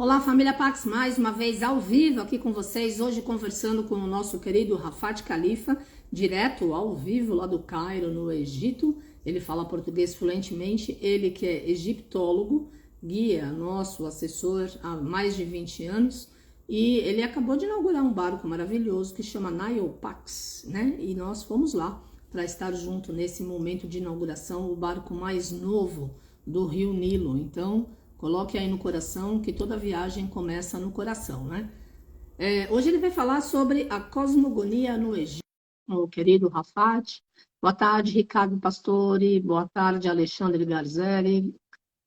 Olá, família Pax, mais uma vez ao vivo aqui com vocês, hoje conversando com o nosso querido Rafat Khalifa, direto ao vivo lá do Cairo, no Egito. Ele fala português fluentemente, ele que é egiptólogo, guia nosso assessor há mais de 20 anos, e ele acabou de inaugurar um barco maravilhoso que chama Nile Pax, né? E nós fomos lá para estar junto nesse momento de inauguração, o barco mais novo do Rio Nilo. Então, coloque aí no coração que toda viagem começa no coração, né? Hoje ele vai falar sobre a cosmogonia no Egito, o querido Rafat. Boa tarde, Ricardo Pastore. Boa tarde, Alexandre Garzeri.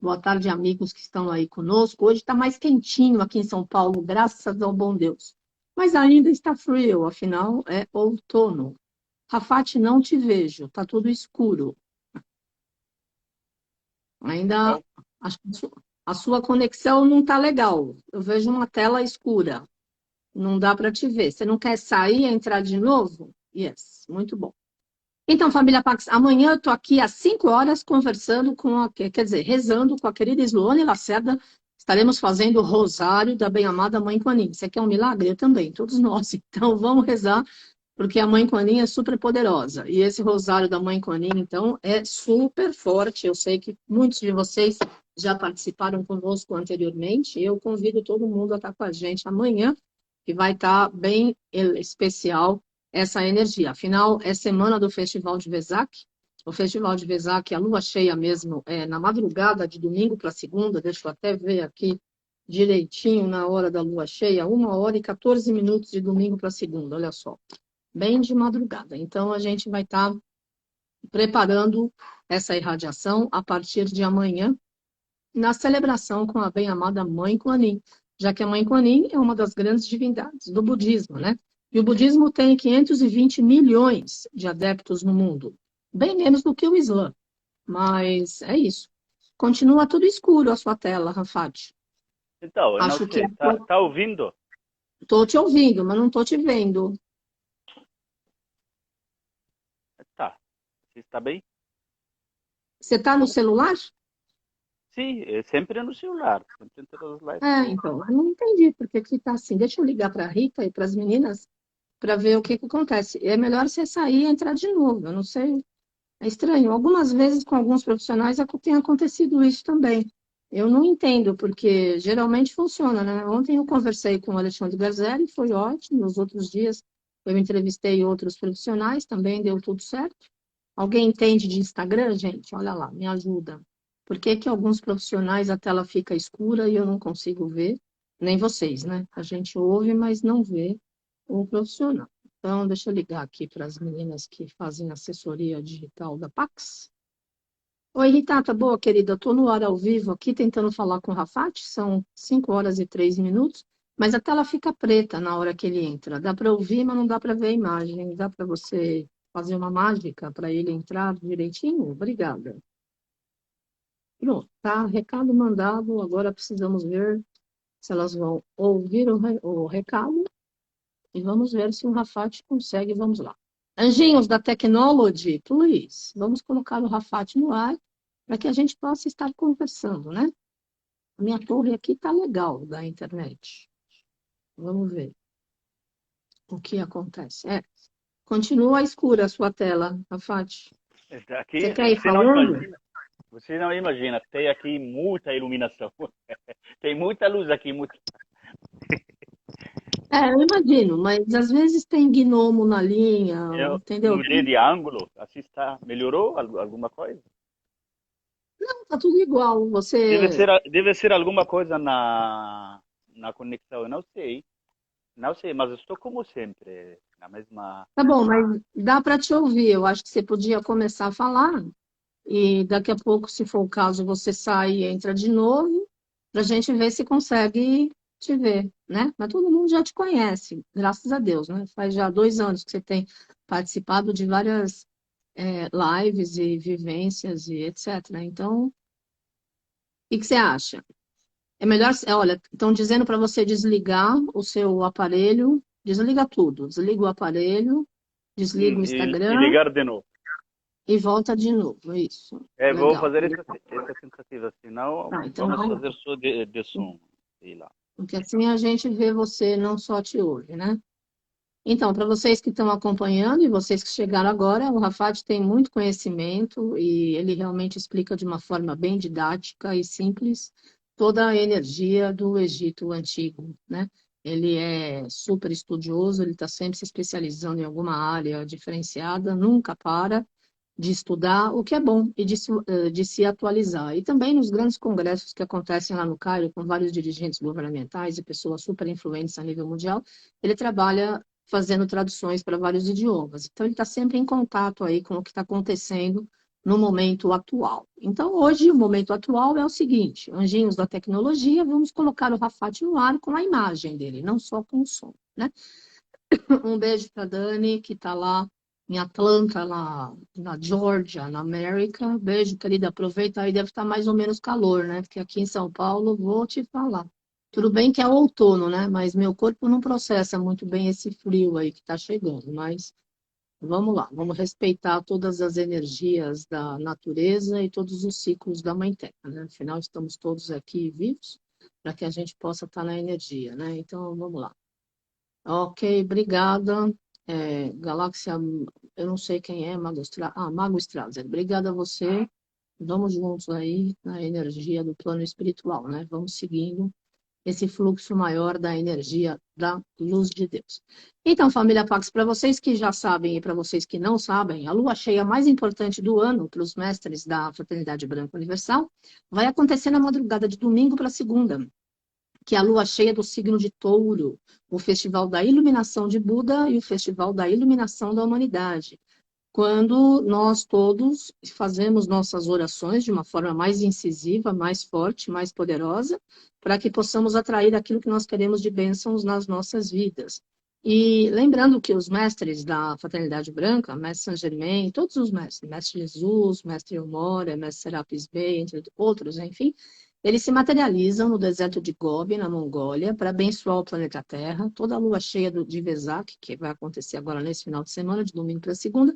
Boa tarde, amigos que estão aí conosco. Hoje está mais quentinho aqui em São Paulo, graças ao bom Deus. Mas ainda está frio, afinal é outono. Rafat, não te vejo, tá tudo escuro. Ainda Então, acho que a sua conexão não tá legal. Eu vejo uma tela escura. Não dá para te ver. Você não quer sair e entrar de novo? Yes, muito bom. Então, família Pax, amanhã eu tô aqui às 5 horas conversando com quer dizer, rezando com a querida Sloane Lacerda. Estaremos fazendo o rosário da bem-amada Mãe Quanim. Você quer um milagre? Eu também, todos nós. Então, vamos rezar porque a Mãe Quanim é super poderosa. E esse rosário da Mãe Quanim, então, é super forte. Eu sei que muitos de vocês já participaram conosco anteriormente. Eu convido todo mundo a estar com a gente amanhã, que vai estar bem especial essa energia. Afinal, é semana do Festival de Vesak. O Festival de Vesak, a lua cheia mesmo, é na madrugada de domingo para segunda. Deixa eu até ver aqui direitinho na hora da lua cheia, 1h14 de domingo para segunda, olha só, bem de madrugada. Então, a gente vai estar preparando essa irradiação a partir de amanhã, na celebração com a bem-amada Mãe Kuan-Yin, já que a Mãe Kuan-Yin é uma das grandes divindades do budismo, né? E o budismo tem 520 milhões de adeptos no mundo, bem menos do que o Islã, mas é isso. Continua tudo escuro a sua tela, Rafat. então, eu não Acho que sei, tá ouvindo? estou te ouvindo, mas não estou te vendo. Tá, você está bem? Você está no celular? Sim, é sempre no celular, sempre em todas as lives. Então, eu não entendi porque que tá assim. Deixa eu ligar para a Rita e para as meninas para ver o que que acontece. É melhor você sair e entrar de novo. Eu não sei. É estranho. Algumas vezes com alguns profissionais tem acontecido isso também. Eu não entendo, porque geralmente funciona, né? Ontem eu conversei com o Alexandre Garzeri, foi ótimo. Nos outros dias eu entrevistei outros profissionais, também deu tudo certo. Alguém entende de Instagram, gente? Olha lá, me ajuda. Por que que alguns profissionais a tela fica escura e eu não consigo ver? Nem vocês, né? A gente ouve, mas não vê o profissional. Então, deixa eu ligar aqui para as meninas que fazem assessoria digital da Pax. Oi, Rita, tá boa, querida? Estou no ar ao vivo aqui tentando falar com o Rafat, são 5h03, mas a tela fica preta na hora que ele entra. Dá para ouvir, mas não dá para ver a imagem. Dá para você fazer uma mágica para ele entrar direitinho? Obrigada. Pronto, tá? Recado mandado. Agora precisamos ver se elas vão ouvir o recado e vamos ver se o Rafat consegue. Vamos lá. Anjinhos da Technology, please. Vamos colocar o Rafat no ar para que a gente possa estar conversando, né? A minha torre aqui tá legal da internet. Vamos ver o que acontece. Continua escura a sua tela, Rafat. Você Aqui, quer ir falando? você não imagina, tem aqui muita iluminação. Tem muita luz aqui, muito. Eu imagino, mas às vezes tem gnomo na linha, Eu entendeu? mudei de ângulo, assim está. Melhorou alguma coisa? Não, tá tudo igual. Você. Deve ser alguma coisa na conexão, eu não sei. Não sei, mas eu estou como sempre, na mesma. Tá bom, mas dá para te ouvir. Eu acho que você podia começar a falar e daqui a pouco, se for o caso, você sai e entra de novo para a gente ver se consegue te ver, né? Mas todo mundo já te conhece, graças a Deus, né? Faz já 2 anos que você tem participado de várias lives e vivências e etc. Então, o que que você acha? É melhor, olha, estão dizendo para você desligar o seu aparelho, desliga tudo, desliga o aparelho, desliga o E Instagram ligar de novo. e volta de novo. Isso, É, vou legal. fazer essa tentativa, senão Tá, então vamos fazer só de som. Sei lá. porque assim a gente vê você, não só te ouve, né? Então, para vocês que estão acompanhando e vocês que chegaram agora, o Rafat tem muito conhecimento e ele realmente explica de uma forma bem didática e simples toda a energia do Egito Antigo, né? Ele é super estudioso, ele está sempre se especializando em alguma área diferenciada, nunca para de estudar, o que é bom, e de se atualizar. E também nos grandes congressos que acontecem lá no Cairo, com vários dirigentes governamentais e pessoas super influentes a nível mundial, ele trabalha fazendo traduções para vários idiomas. Então, ele está sempre em contato aí com o que está acontecendo no momento atual. Então, hoje, o momento atual é o seguinte: anjinhos da tecnologia, vamos colocar o Rafat no ar com a imagem dele, não só com o som, né? Um beijo para Dani, que está lá em Atlanta, lá na Georgia, na América. Beijo, querida. Aproveita aí, deve estar mais ou menos calor, né? Porque aqui em São Paulo, vou te falar. Tudo bem que é outono, né? Mas meu corpo não processa muito bem esse frio aí que está chegando. Mas vamos lá, vamos respeitar todas as energias da natureza e todos os ciclos da Mãe Terra, né? Afinal, estamos todos aqui vivos para que a gente possa estar na energia, né? Então, vamos lá. Ok, obrigada. Galáxia, eu não sei quem é, Mago Strauser. Obrigada a você. Vamos juntos aí na energia do plano espiritual, né? Vamos seguindo esse fluxo maior da energia da luz de Deus. Então, família Pax, para vocês que já sabem e para vocês que não sabem, a lua cheia mais importante do ano para os mestres da Fraternidade Branca Universal vai acontecer na madrugada de domingo para segunda, que é a lua cheia do signo de Touro, o Festival da Iluminação de Buda e o Festival da Iluminação da Humanidade. Quando nós todos fazemos nossas orações de uma forma mais incisiva, mais forte, mais poderosa, para que possamos atrair aquilo que nós queremos de bênçãos nas nossas vidas. E lembrando que os mestres da Fraternidade Branca, Mestre Saint Germain, todos os mestres, Mestre Jesus, Mestre Elmora, Mestre Serapis Bey, entre outros, enfim, eles se materializam no deserto de Gobi, na Mongólia, para abençoar o planeta Terra. Toda a lua cheia de Vesak, que vai acontecer agora nesse final de semana, de domingo para segunda,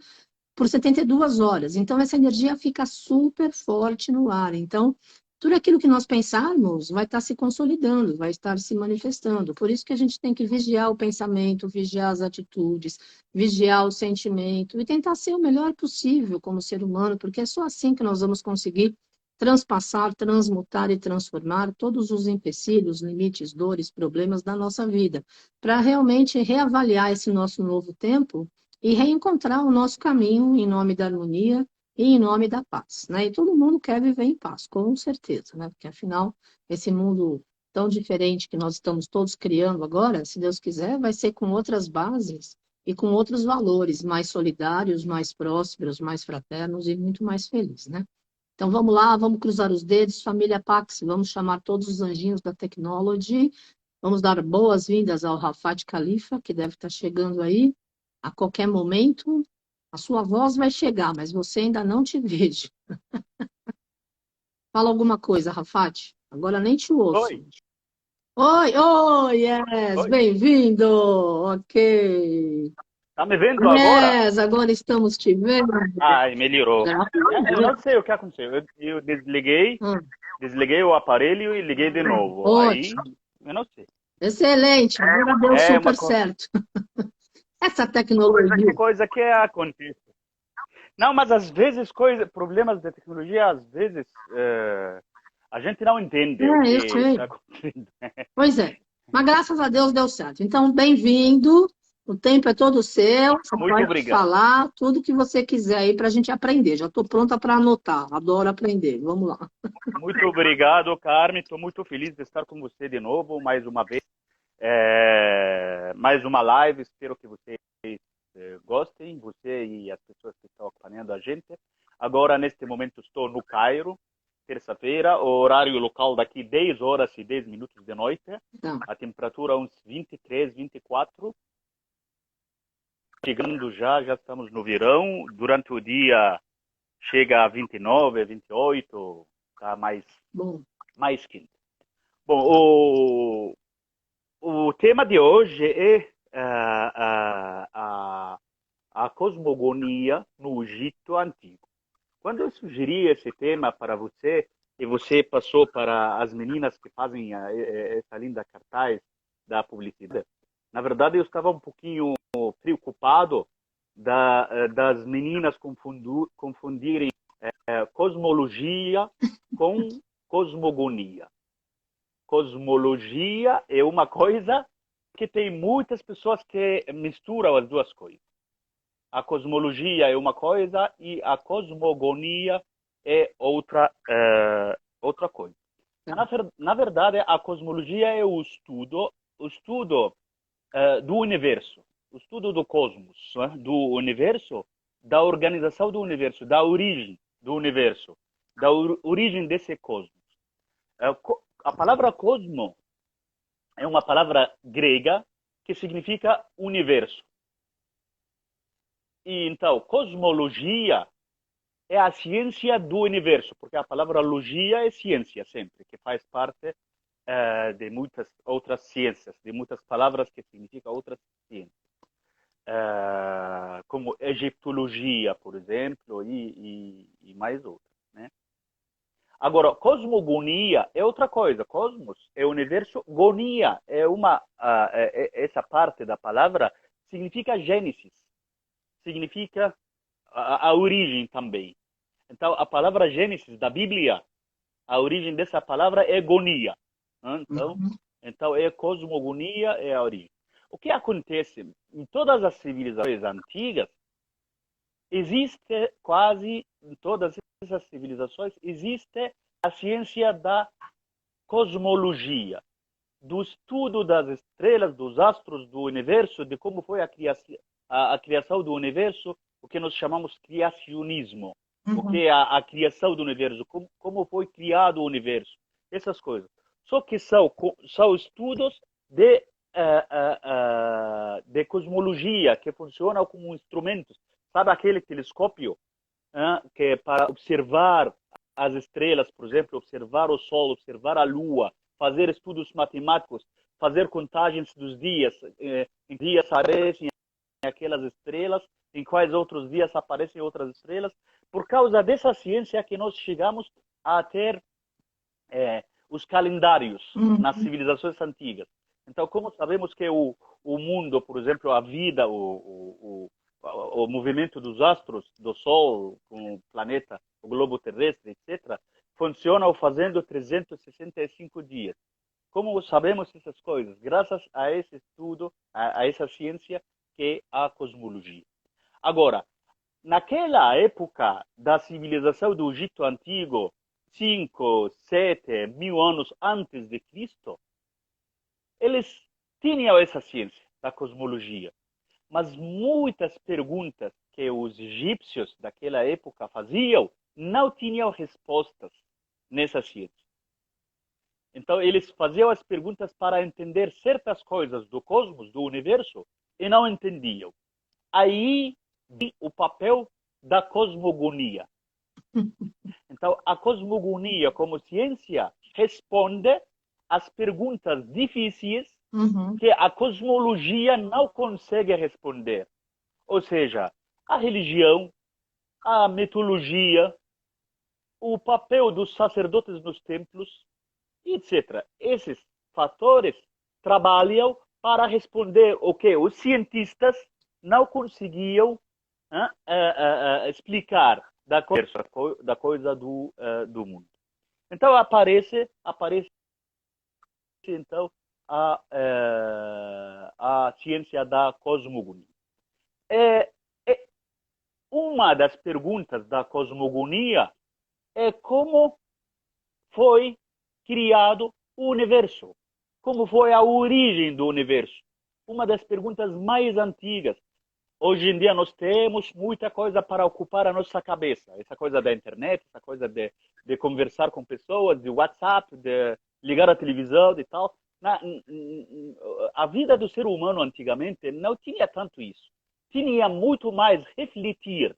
por 72 horas. Então, essa energia fica super forte no ar. Então, tudo aquilo que nós pensarmos vai estar se consolidando, vai estar se manifestando. Por isso que a gente tem que vigiar o pensamento, vigiar as atitudes, vigiar o sentimento e tentar ser o melhor possível como ser humano, porque é só assim que nós vamos conseguir transpassar, transmutar e transformar todos os empecilhos, limites, dores, problemas da nossa vida, para realmente reavaliar esse nosso novo tempo e reencontrar o nosso caminho em nome da harmonia e em nome da paz, né? E todo mundo quer viver em paz, com certeza, né? Porque afinal, esse mundo tão diferente que nós estamos todos criando agora, se Deus quiser, vai ser com outras bases e com outros valores, mais solidários, mais prósperos, mais fraternos e muito mais felizes, né? Então vamos lá, vamos cruzar os dedos, família Pax, vamos chamar todos os anjinhos da Technology, vamos dar boas-vindas ao Rafat Khalifa, que deve estar chegando aí a qualquer momento. A sua voz vai chegar, mas você ainda não te vejo. Fala alguma coisa, Rafat. Agora nem te ouço. Oi, Oi, oi, yes, oi. bem-vindo. Ok. Tá me vendo agora? Yes, agora estamos te vendo. Ai, melhorou. Graças a Eu Deus. não sei o que aconteceu. Eu desliguei o aparelho e liguei de novo. Aí, Ótimo. eu não sei. Excelente. Agora deu É uma super certo. Essa coisa, tecnologia. coisa que acontece. Não, mas às vezes problemas de tecnologia, às vezes a gente não entende o que Eu sei. está acontecendo. Pois é. Mas graças a Deus deu certo. Então, bem-vindo. O tempo é todo seu. Você Muito pode obrigado. falar tudo que você quiser aí para a gente aprender. Já estou pronta para anotar. Adoro aprender. Vamos lá. Muito obrigado, Carmen. Estou muito feliz de estar com você de novo, mais uma vez. Mais uma live. Espero que vocês gostem, você e as pessoas que estão acompanhando a gente. Agora, neste momento, estou no Cairo, terça-feira, o horário local daqui 10 horas e 10 minutos de noite. Tá. A temperatura uns 23, 24. Chegando já estamos no verão. Durante o dia chega a 29, 28, tá Bom. mais quente. Bom, o tema de hoje é a cosmogonia no Egito Antigo. Quando eu sugeri esse tema para você, e você passou para as meninas que fazem essa linda cartaz da publicidade. Na verdade, eu estava um pouquinho preocupado das meninas confundirem cosmologia com cosmogonia. Cosmologia é uma coisa que tem muitas pessoas que misturam as duas coisas. A cosmologia é uma coisa e a cosmogonia é outra coisa. Na verdade, a cosmologia é o estudo do universo, o estudo do cosmos, né? Do universo, da organização do universo, da origem do universo, da origem desse cosmos. A palavra cosmo é uma palavra grega que significa universo. E então, cosmologia é a ciência do universo, porque a palavra logia é ciência sempre, que faz parte de muitas outras ciências, de muitas palavras que significam outras ciências, como egiptologia, por exemplo, e mais outras, né? Agora, cosmogonia é outra coisa. Cosmos é universo, gonia é essa parte da palavra significa Gênesis, significa a origem também. Então, a palavra Gênesis da Bíblia, a origem dessa palavra é gonia. Então é cosmogonia, é a origem. O que acontece em todas as civilizações antigas, existe quase em todas essas civilizações, existe a ciência da cosmologia, do estudo das estrelas, dos astros, do universo, de como foi a criação do universo, o que nós chamamos criacionismo. O que é a criação do universo, como foi criado o universo, essas coisas. Só que são estudos de cosmologia, que funcionam como instrumentos. Sabe aquele telescópio que é para observar as estrelas, por exemplo, observar o Sol, observar a Lua, fazer estudos matemáticos, fazer contagens dos dias, em dias aparecem aquelas estrelas, em quais outros dias aparecem outras estrelas. Por causa dessa ciência que nós chegamos a ter os calendários nas civilizações antigas. Então, como sabemos que o mundo, por exemplo, a vida, o movimento dos astros, do Sol, com o planeta, o globo terrestre, etc., funcionam fazendo 365 dias. Como sabemos essas coisas? Graças a esse estudo, a essa ciência que é a cosmologia. Agora, naquela época da civilização do Egito Antigo, 5, 7 mil anos antes de Cristo, eles tinham essa ciência da cosmologia. Mas muitas perguntas que os egípcios daquela época faziam não tinham respostas nessa ciência. Então, eles faziam as perguntas para entender certas coisas do cosmos, do universo, e não entendiam. Aí vem o papel da cosmogonia. Então, a cosmogonia, como ciência, responde às perguntas difíceis que a cosmologia não consegue responder. Ou seja, a religião, a mitologia, o papel dos sacerdotes nos templos, etc. Esses fatores trabalham para responder o que os cientistas não conseguiam explicar da coisa do mundo. Então aparece então a ciência da cosmogonia. Uma das perguntas da cosmogonia é como foi criado o universo, como foi a origem do universo. Uma das perguntas mais antigas. Hoje em dia nós temos muita coisa para ocupar a nossa cabeça. Essa coisa da internet, essa coisa de conversar com pessoas, de WhatsApp, de ligar a televisão e tal. A vida do ser humano antigamente não tinha tanto isso. Tinha muito mais refletir,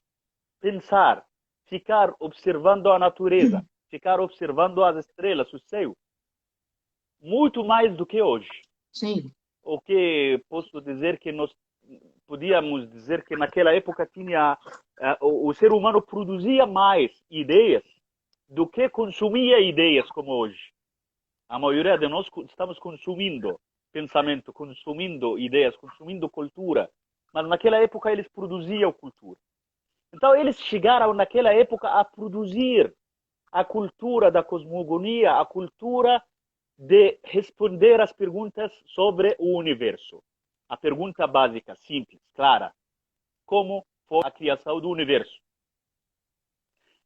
pensar, ficar observando a natureza, ficar observando as estrelas, o céu. Muito mais do que hoje. Sim. O que posso dizer que nós podíamos dizer que naquela época tinha o ser humano produzia mais ideias do que consumia ideias como hoje. A maioria de nós estamos consumindo pensamento, consumindo ideias, consumindo cultura. Mas naquela época eles produziam cultura. Então eles chegaram naquela época a produzir a cultura da cosmogonia, a cultura de responder às perguntas sobre o universo. A pergunta básica, simples, clara. Como foi a criação do universo?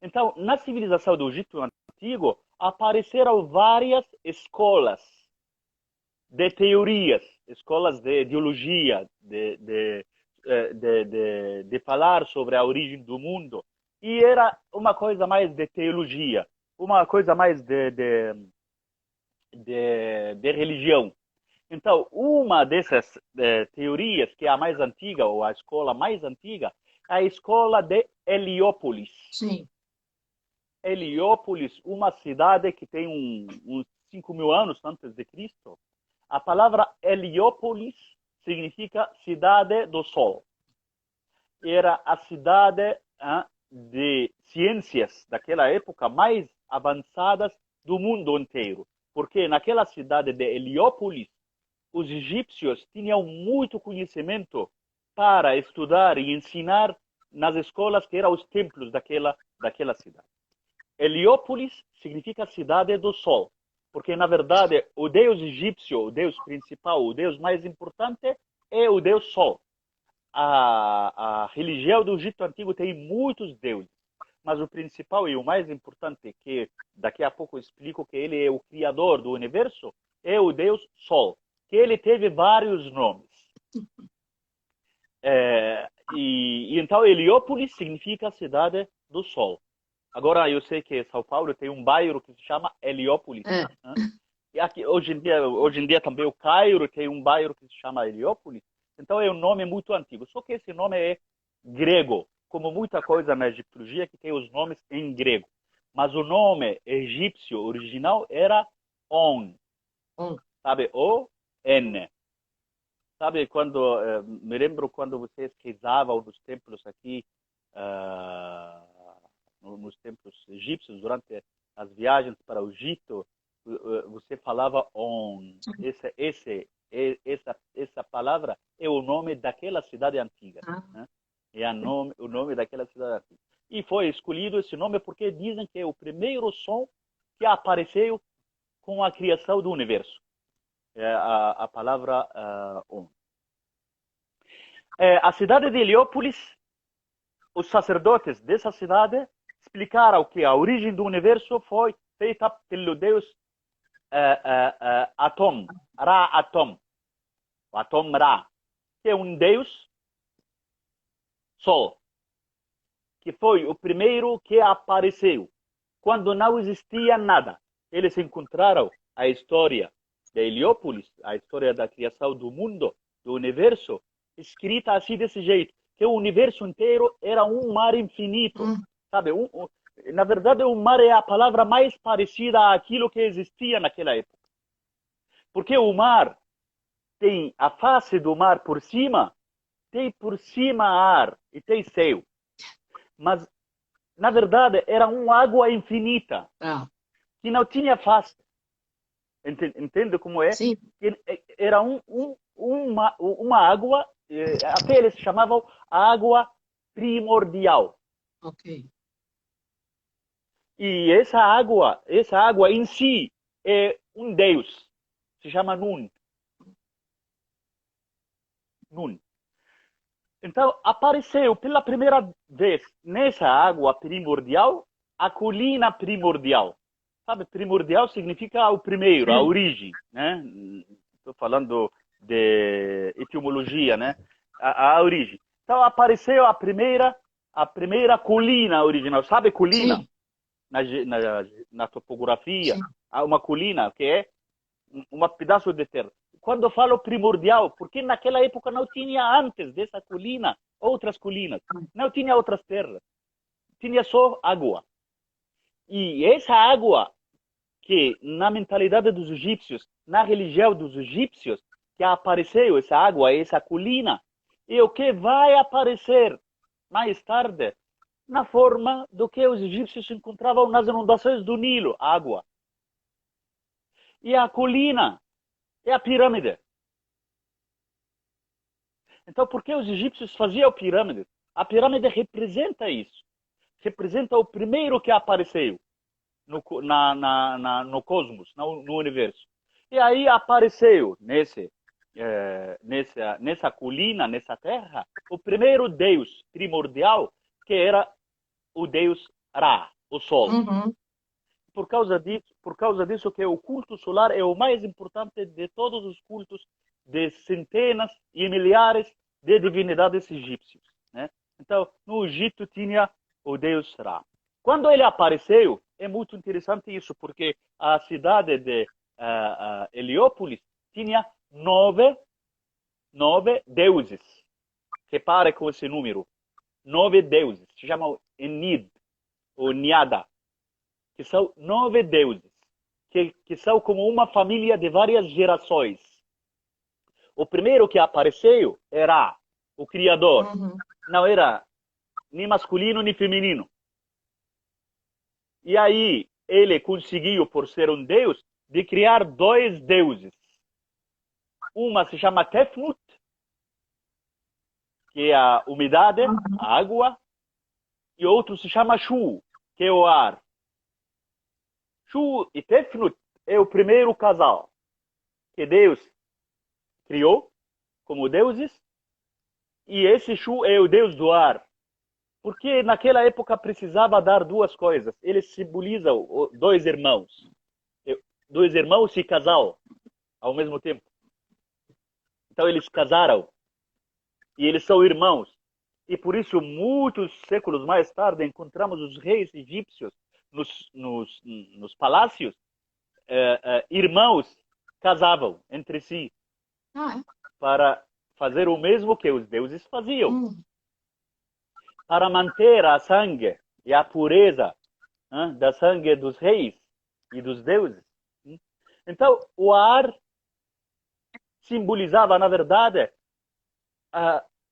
Então, na civilização do Egito Antigo, apareceram várias escolas de teorias, escolas de ideologia, de falar sobre a origem do mundo. E era uma coisa mais de teologia, uma coisa mais de religião. Então, uma dessas teorias, que é a mais antiga, ou a escola mais antiga, é a escola de Heliópolis. Sim. Heliópolis, uma cidade que tem uns 5.000 anos antes de Cristo. A palavra Heliópolis significa cidade do sol. Era a cidade de ciências daquela época mais avançadas do mundo inteiro. Porque naquela cidade de Heliópolis, os egípcios tinham muito conhecimento para estudar e ensinar nas escolas que eram os templos daquela cidade. Heliópolis significa cidade do sol, porque na verdade o deus egípcio, o deus principal, o deus mais importante é o deus sol. A religião do Egito Antigo tem muitos deuses, mas o principal e o mais importante, que daqui a pouco eu explico que ele é o criador do universo, é o deus sol, que ele teve vários nomes. Então Heliópolis significa cidade do sol. Agora eu sei que São Paulo tem um bairro que se chama Heliópolis. Né? E aqui, hoje em dia também o Cairo tem um bairro que se chama Heliópolis. Então é um nome muito antigo. Só que esse nome é grego, como muita coisa na egiptologia que tem os nomes em grego. Mas o nome egípcio original era On. Sabe? O-N. Sabe quando... me lembro quando vocês rezavam nos templos aqui... nos templos egípcios, durante as viagens para o Egito, você falava On. Essa palavra é o nome daquela cidade antiga. Né? É o nome daquela cidade antiga. E foi escolhido esse nome porque dizem que é o primeiro som que apareceu com a criação do universo. É a palavra On. A cidade de Heliópolis, os sacerdotes dessa cidade explicaram que a origem do universo foi feita pelo deus Atom, Ra-Atom, o Atom Ra, que é um deus sol, que foi o primeiro que apareceu quando não existia nada. Eles encontraram a história de Heliópolis, a história da criação do mundo, do universo, escrita assim desse jeito, que o universo inteiro era um mar infinito. Sabe, na verdade, o mar é a palavra mais parecida àquilo que existia naquela época. Porque o mar tem a face do mar por cima, tem por cima ar e tem céu. Mas, na verdade, era uma água infinita, que não tinha face. Entende como é? Sim. Era uma água, até eles chamavam água primordial. Ok. E essa água em si é um deus, se chama Nun. Nun. Então apareceu pela primeira vez nessa água primordial a colina primordial. Sabe, primordial significa o primeiro, a origem, né? Estou falando de etimologia, né? A origem. Então apareceu a primeira colina original. Sabe colina? Sim. Na topografia, Sim. há uma colina que é um pedaço de terra. Quando eu falo primordial, porque naquela época não tinha antes dessa colina outras colinas, não tinha outras terras, tinha só água. E essa água que na mentalidade dos egípcios, na religião dos egípcios, que apareceu essa água, essa colina, é o que vai aparecer mais tarde na forma do que os egípcios encontravam nas inundações do Nilo, água. E a colina é a pirâmide. Então, por que os egípcios faziam pirâmide? A pirâmide representa isso. Representa o primeiro que apareceu no cosmos, no universo. E aí apareceu nessa colina, nessa terra, o primeiro Deus primordial, que era o Deus Ra, o Sol. Uhum. Por causa disso que o culto solar é o mais importante de todos os cultos de centenas e milhares de divindades egípcias, né? Então, no Egito tinha o Deus Ra. Quando ele apareceu, é muito interessante isso, porque a cidade de Heliópolis tinha nove deuses. Repare com esse número. 9 deuses. Se chamam Enid, ou Niada, que são 9 deuses, que são como uma família de várias gerações. O primeiro que apareceu era o Criador. Uhum. Não era nem masculino nem feminino. E aí ele conseguiu, por ser um deus, de criar 2 deuses. Uma se chama Tefnut, que é a umidade, a água, e outro se chama Shu, que é o ar. Shu e Tefnut é o primeiro casal que Deus criou como deuses, e esse Shu é o deus do ar. Porque naquela época precisava dar 2 coisas. Eles simbolizam 2 irmãos. 2 irmãos e casal ao mesmo tempo. Então eles casaram. E eles são irmãos. E por isso, muitos séculos mais tarde, encontramos os reis egípcios nos palácios. Irmãos casavam entre si Ah, é? para fazer o mesmo que os deuses faziam. Uhum. Para manter a sangue e a pureza da sangue dos reis e dos deuses. Então, o ar simbolizava, na verdade,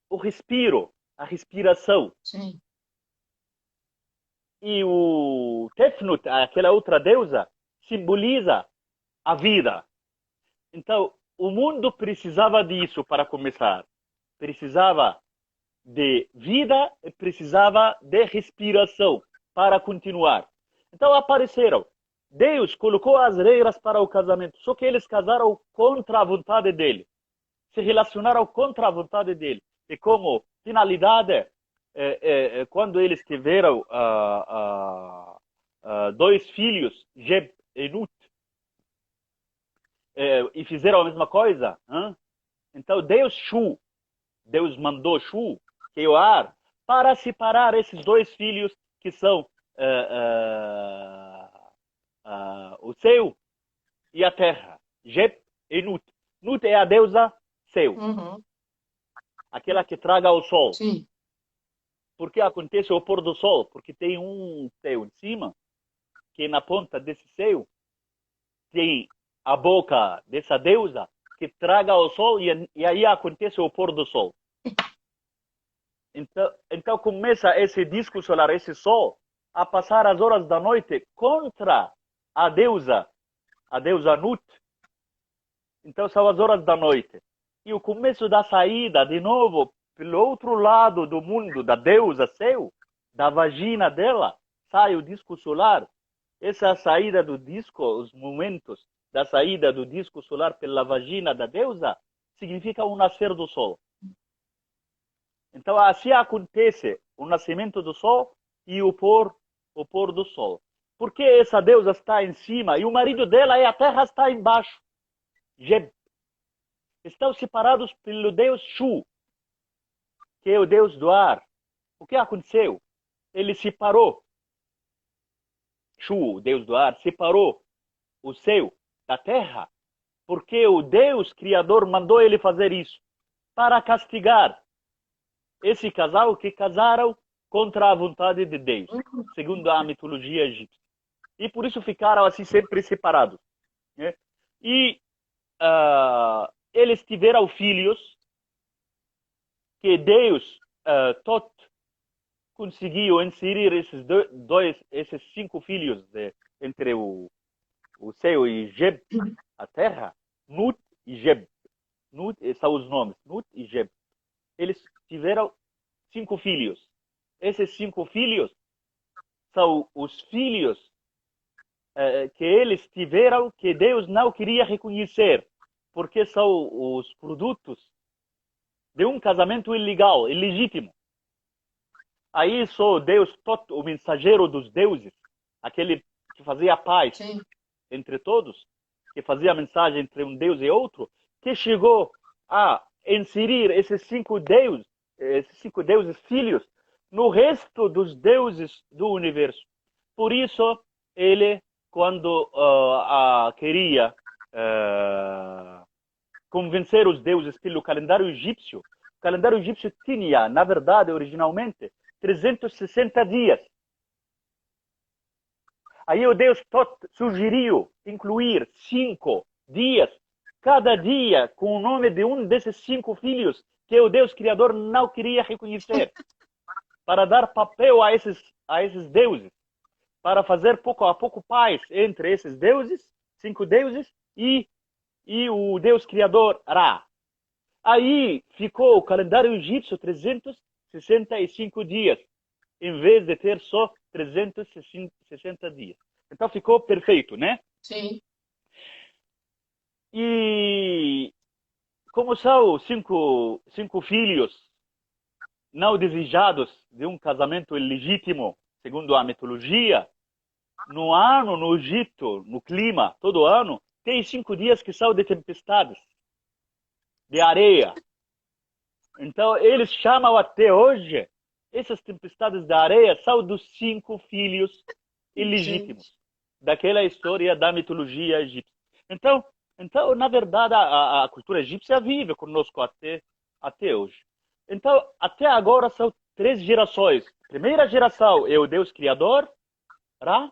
o respiro, a respiração. Sim. E o Tefnut, aquela outra deusa, simboliza a vida. Então, o mundo precisava disso para começar. Precisava de vida e precisava de respiração para continuar. Então apareceram. Deus colocou as regras para o casamento, só que eles casaram contra a vontade dele. Se relacionaram contra a vontade dele. E como finalidade, quando eles tiveram 2 filhos, Geb e Nut, e fizeram a mesma coisa, então Deus mandou Shu, que é o ar, para separar esses 2 filhos que são o céu e a terra, Geb e Nut. Nut é a deusa céu, Uhum. aquela que traga o sol. Sim. Por que acontece o pôr do sol? Porque tem um céu em cima, que na ponta desse céu tem a boca dessa deusa que traga o sol e aí acontece o pôr do sol. Então começa esse disco solar, esse sol, a passar as horas da noite contra a deusa Nut. Então são as horas da noite. E o começo da saída, de novo, pelo outro lado do mundo, da deusa céu, da vagina dela, sai o disco solar. Essa saída do disco, os momentos da saída do disco solar pela vagina da deusa, significa o nascer do sol. Então, assim acontece o nascimento do sol e o pôr do sol. Porque essa deusa está em cima e o marido dela e a terra está embaixo. Geb. Estão separados pelo deus Shu, que é o deus do ar. O que aconteceu? Ele separou. Shu, o deus do ar, separou o céu da terra, porque o Deus Criador mandou ele fazer isso, para castigar esse casal que casaram contra a vontade de Deus, segundo a mitologia egípcia. E por isso ficaram assim sempre separados, né? E eles tiveram filhos que Deus, Tot, conseguiu inserir esses 5 filhos entre o céu e Geb, a terra, Nut e Geb. Nut são os nomes, Nut e Geb. Eles tiveram 5 filhos. Esses 5 filhos são os filhos que eles tiveram que Deus não queria reconhecer, porque são os produtos de um casamento ilegal, ilegítimo. Aí só Deus, o mensageiro dos deuses, aquele que fazia paz Sim. entre todos, que fazia a mensagem entre um Deus e outro, que chegou a inserir esses 5 deuses filhos no resto dos deuses do universo. Por isso, ele, quando queria convencer os deuses pelo calendário egípcio, o calendário egípcio tinha, na verdade, originalmente, 360 dias. Aí o Deus Tot sugeriu incluir 5 dias, cada dia com o nome de um desses 5 filhos que o Deus Criador não queria reconhecer, para dar papel a esses deuses, para fazer pouco a pouco paz entre esses deuses, 5 deuses, e o Deus Criador Ra. Aí ficou o calendário egípcio 365 dias, em vez de ter só 360 dias. Então ficou perfeito, né? Sim. E como são 5 filhos não desejados de um casamento ilegítimo, segundo a mitologia, no Egito, no clima, todo ano, tem 5 dias que são de tempestades, de areia. Então, eles chamam até hoje, essas tempestades da areia são dos 5 filhos ilegítimos, daquela história da mitologia egípcia. Então na verdade, a cultura egípcia vive conosco até hoje. Então, até agora são 3 gerações. A primeira geração é o Deus Criador, Ra.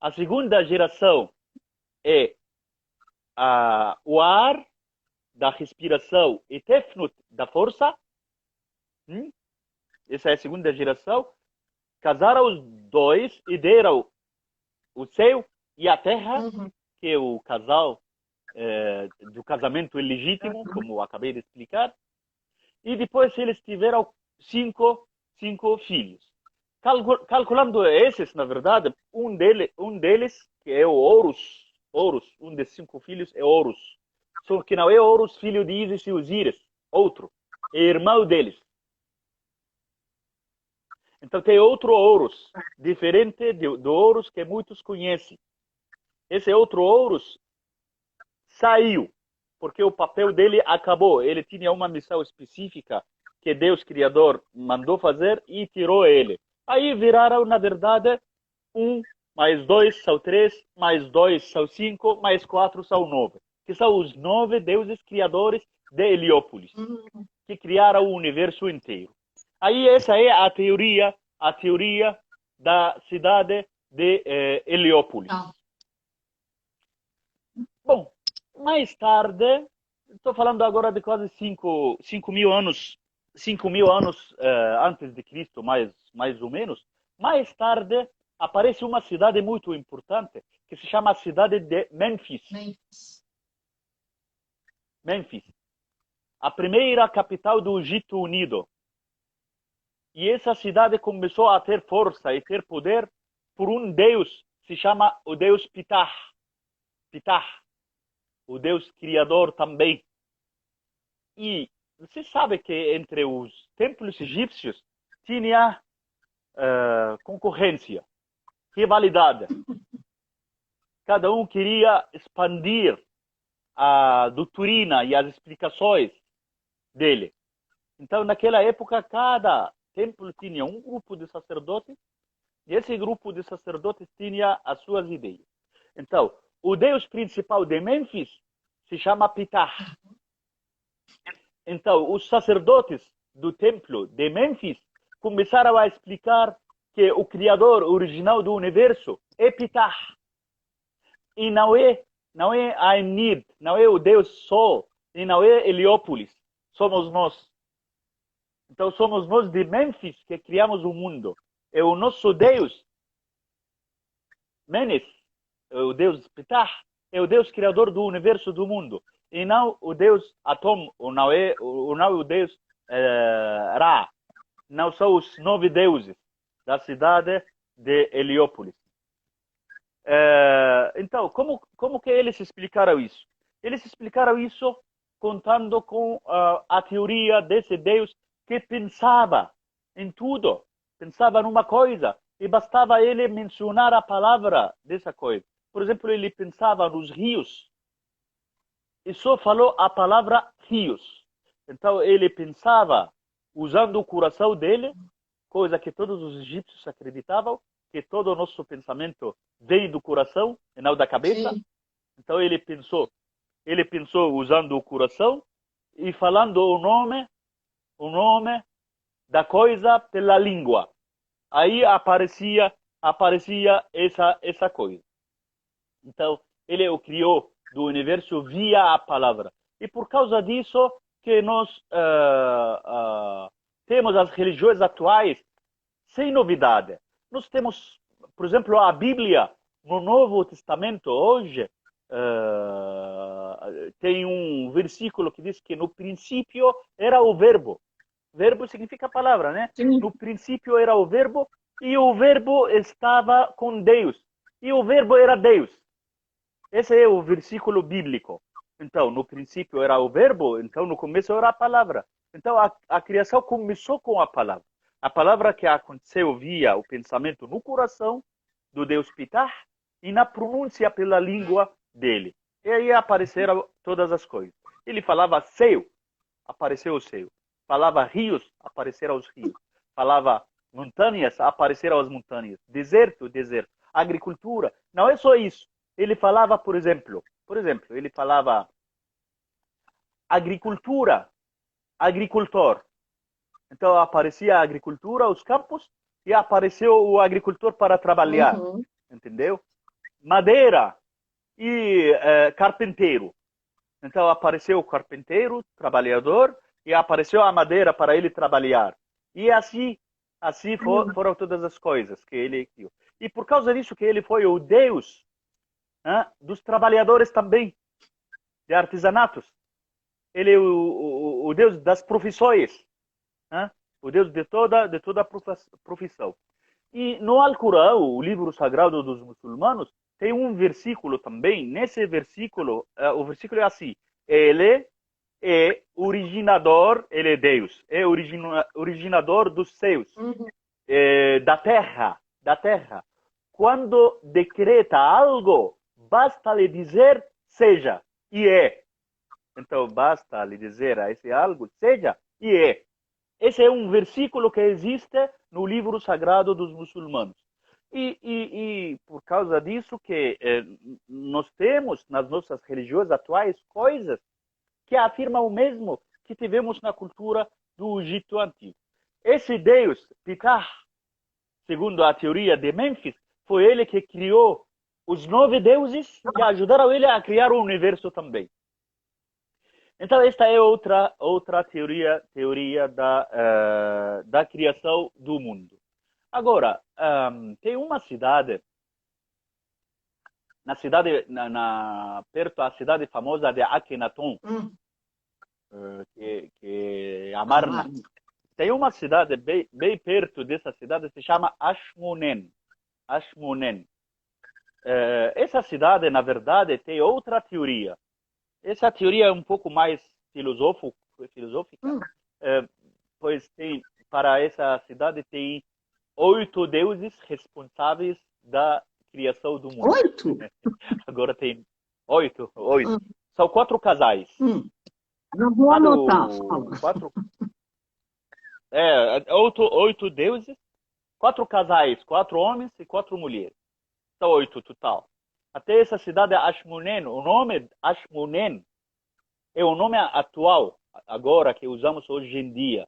A segunda geração é o ar, da respiração, e Tefnut, da força. Essa é a segunda geração. Casaram os dois e deram o céu e a terra, que é o casal do casamento ilegítimo, como acabei de explicar. E depois eles tiveram 5 filhos. Calculando esses, na verdade, um deles, que é o Horus, um desses 5 filhos é Horus. Só que não é Horus, filho de Ísis e Osíris, outro. É irmão deles. Então tem outro Horus, diferente do Horus que muitos conhecem. Esse outro Horus saiu, porque o papel dele acabou. Ele tinha uma missão específica que Deus Criador mandou fazer e tirou ele. Aí viraram, na verdade, 1 mais 2 são 3, mais 2 são 5, mais 4 são 9. Que são os 9 deuses criadores de Heliópolis, que criaram o universo inteiro. Aí essa é a teoria da cidade de Heliópolis. Bom, mais tarde, estou falando agora de quase 5.000 anos, 5.000 anos antes de Cristo, mais ou menos. Mais tarde, aparece uma cidade muito importante, que se chama a cidade de Mênfis. Mênfis. A primeira capital do Egito Unido. E essa cidade começou a ter força e ter poder por um deus, se chama o deus Ptah. Ptah. O Deus Criador também. E você sabe que entre os templos egípcios tinha concorrência, rivalidade. Cada um queria expandir a doutrina e as explicações dele. Então, naquela época, cada templo tinha um grupo de sacerdotes e esse grupo de sacerdotes tinha as suas ideias. Então, o deus principal de Mênfis se chama Ptah. Então, os sacerdotes do templo de Mênfis começaram a explicar que o criador original do universo é Ptah. E não é Ainid, não é o Deus Sol, e não é Heliópolis. Somos nós. Então somos nós de Mênfis que criamos o mundo. É o nosso Deus, Menes, é o Deus Ptah, é o Deus criador do universo, do mundo. E não o Deus Atom, ou não é o Deus Ra. Não são os 9 deuses da cidade de Heliópolis. Então, como que eles explicaram isso? Eles explicaram isso contando com a teoria desse Deus que pensava em tudo, pensava numa coisa, e bastava ele mencionar a palavra dessa coisa. Por exemplo, ele pensava nos rios, e só falou a palavra rios. Então, ele pensava, usando o coração dele, coisa que todos os egípcios acreditavam, que todo o nosso pensamento vem do coração e não da cabeça. Sim. Então ele pensou usando o coração e falando o nome da coisa pela língua. Aí aparecia essa coisa. Então ele o criou do universo via a palavra. E por causa disso que nós temos as religiões atuais sem novidade. Nós temos, por exemplo, a Bíblia no Novo Testamento hoje tem um versículo que diz que no princípio era o verbo. Verbo significa palavra, né? Sim. No princípio era o verbo e o verbo estava com Deus. E o verbo era Deus. Esse é o versículo bíblico. Então, no princípio era o verbo, então no começo era a palavra. Então, a criação começou com a palavra. A palavra que aconteceu via o pensamento no coração do Deus Ptah e na pronúncia pela língua dele. E aí apareceram todas as coisas. Ele falava céu, apareceu o céu. Falava rios, apareceram os rios. Falava montanhas, apareceram as montanhas. Deserto, deserto. Agricultura. Não é só isso. Ele falava, por exemplo, ele falava agricultura, agricultor. Então aparecia a agricultura, os campos, e apareceu o agricultor para trabalhar. Uhum. Entendeu? Madeira e carpinteiro. Então apareceu o carpinteiro, trabalhador, e apareceu a madeira para ele trabalhar. E assim foram todas as coisas que ele criou. E por causa disso que ele foi o Deus dos trabalhadores também, de artesanatos. Ele é o Deus das profissões. O Deus de toda a profissão. E no Alcorão, o livro sagrado dos muçulmanos, tem um versículo também. Nesse versículo, o versículo é assim: ele é originador, ele é Deus, é originador dos céus, da terra. Quando decreta algo, basta lhe dizer seja, e é. Então, basta lhe dizer a esse algo seja, e é. Esse é um versículo que existe no livro sagrado dos muçulmanos. E por causa disso que nós temos nas nossas religiões atuais coisas que afirmam o mesmo que tivemos na cultura do Egito Antigo. Esse Deus, Ptah, segundo a teoria de Mênfis, foi ele que criou os 9 deuses que ajudaram ele a criar o universo também. Então, esta é outra teoria da criação do mundo. Agora, tem uma cidade, perto da cidade famosa de Akhenaton, que é Amarna. Tem uma cidade bem perto dessa cidade, se chama Ashmunen. Essa cidade, na verdade, tem outra teoria. Essa teoria é um pouco mais filosófica, pois para essa cidade tem 8 deuses responsáveis da criação do mundo. 8? Agora tem 8. São 4 casais. Não vou anotar. 8 deuses, 4 casais, 4 homens e 4 mulheres. São 8 total. Até essa cidade Ashmunen, o nome Ashmunen é o nome atual, agora que usamos hoje em dia.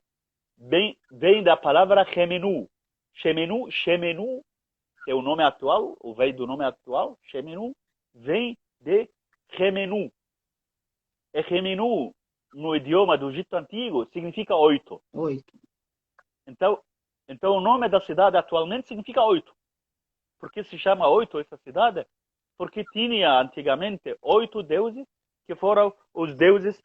Vem da palavra Shemenu. Shemenu é o nome atual, ou vem do nome atual. Shemenu vem de Remenu. E Remenu, no idioma do Egito Antigo, significa 8. Então, então o nome da cidade atualmente significa oito. Por que se chama oito essa cidade? Porque tinha antigamente oito deuses que foram os deuses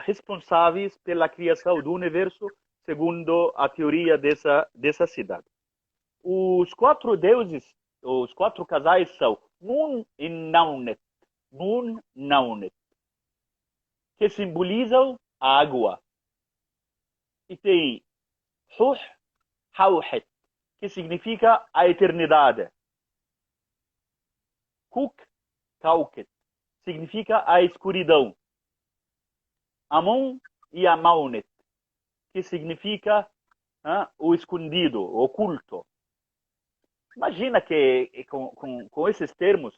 responsáveis pela criação do universo, segundo a teoria dessa cidade. Os quatro deuses, os quatro casais são Nun e Naunet. Nun, Naunet, que simbolizam a água. E tem Huh, Hauhet, que significa a eternidade. Kuk, Kauket, significa a escuridão. Amon e Amaunet, que significa o escondido, o oculto. Imagina que com esses termos,